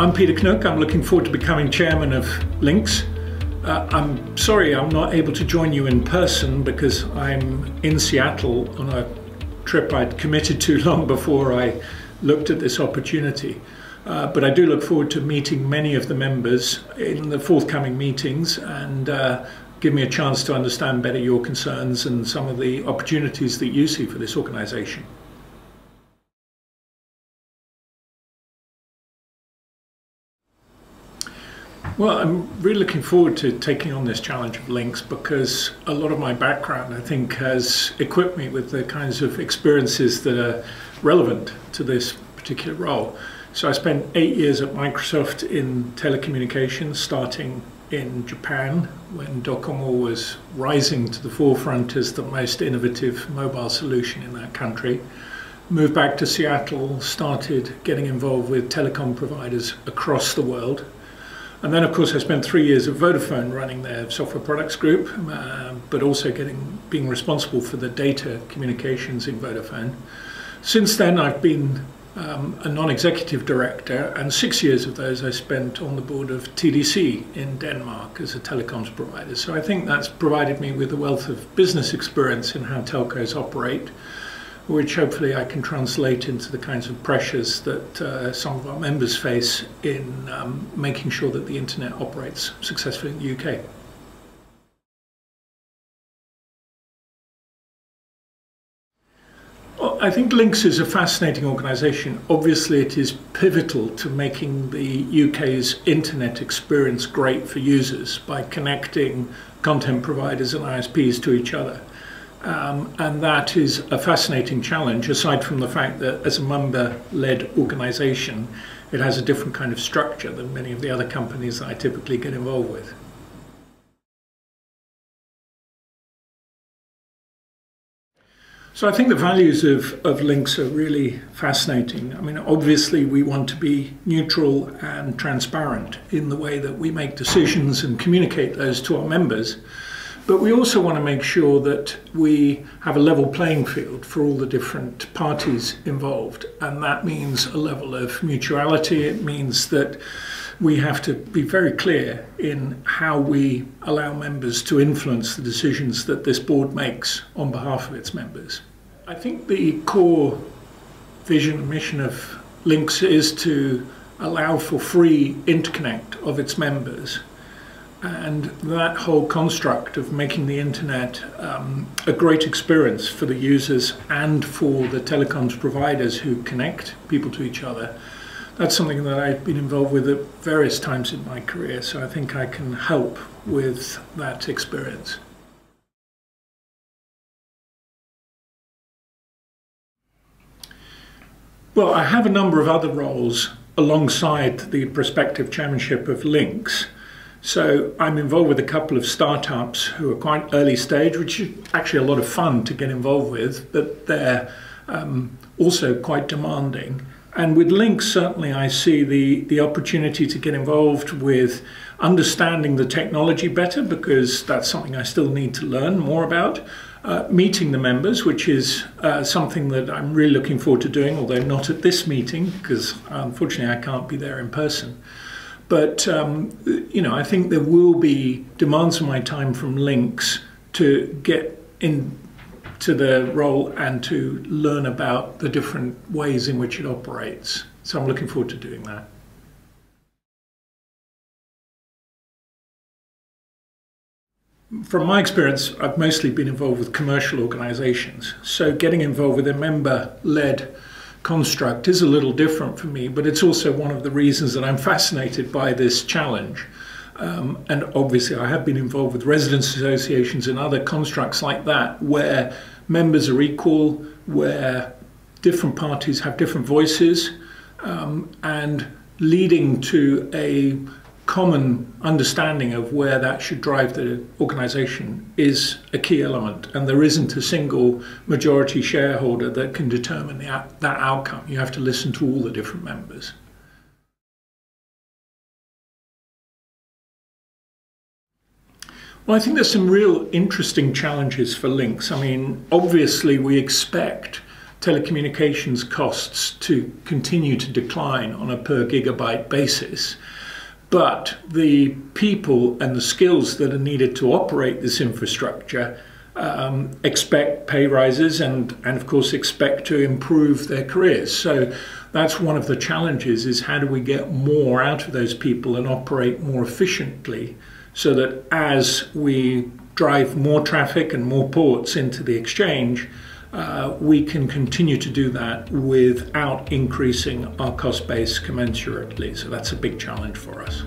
I'm Pieter Knook. I'm looking forward to becoming chairman of LINX. I'm sorry I'm not able to join you in person because I'm in Seattle on a trip I'd committed to long before I looked at this opportunity. But I do look forward to meeting many of the members in the forthcoming meetings and give me a chance to understand better your concerns and some of the opportunities that you see for this organization. Well, I'm really looking forward to taking on this challenge of LINX because a lot of my background, I think, has equipped me with the kinds of experiences that are relevant to this particular role. So I spent 8 years at Microsoft in telecommunications, starting in Japan when Docomo was rising to the forefront as the most innovative mobile solution in that country. Moved back to Seattle, started getting involved with telecom providers across the world. And then, of course, I spent 3 years at Vodafone running their software products group, but also being responsible for the data communications in Vodafone. Since then, I've been a non-executive director, and 6 years of those I spent on the board of TDC in Denmark as a telecoms provider. So I think that's provided me with a wealth of business experience in how telcos operate, which hopefully I can translate into the kinds of pressures that some of our members face in making sure that the internet operates successfully in the UK. Well, I think LINX is a fascinating organisation. Obviously it is pivotal to making the UK's internet experience great for users by connecting content providers and ISPs to each other. And that is a fascinating challenge, aside from the fact that as a member-led organisation, it has a different kind of structure than many of the other companies that I typically get involved with. So I think the values of LINX are really fascinating. I mean, obviously we want to be neutral and transparent in the way that we make decisions and communicate those to our members. But we also want to make sure that we have a level playing field for all the different parties involved. And that means a level of mutuality. It means that we have to be very clear in how we allow members to influence the decisions that this board makes on behalf of its members. I think the core vision and mission of LINX is to allow for free interconnect of its members. And that whole construct of making the internet a great experience for the users and for the telecoms providers who connect people to each other, that's something that I've been involved with at various times in my career, so I think I can help with that experience. Well, I have a number of other roles alongside the prospective chairmanship of LINX. So I'm involved with a couple of startups who are quite early stage, which is actually a lot of fun to get involved with, but they're also quite demanding. And with LINX, certainly I see the opportunity to get involved with understanding the technology better, because that's something I still need to learn more about. Meeting the members, which is something that I'm really looking forward to doing, although not at this meeting, because unfortunately I can't be there in person. But, you know, I think there will be demands on my time from LINX to get into the role and to learn about the different ways in which it operates. So I'm looking forward to doing that. From my experience, I've mostly been involved with commercial organisations. So getting involved with a member-led construct is a little different for me, but it's also one of the reasons that I'm fascinated by this challenge. And obviously I have been involved with residents associations and other constructs like that, where members are equal, where different parties have different voices, and leading to a common understanding of where that should drive the organisation is a key element, and there isn't a single majority shareholder that can determine that outcome. You have to listen to all the different members. Well, I think there's some real interesting challenges for LINX. I mean, obviously we expect telecommunications costs to continue to decline on a per gigabyte basis. But the people and the skills that are needed to operate this infrastructure expect pay rises and of course expect to improve their careers. So that's one of the challenges, is how do we get more out of those people and operate more efficiently so that as we drive more traffic and more ports into the exchange, we can continue to do that without increasing our cost base commensurately. So that's a big challenge for us.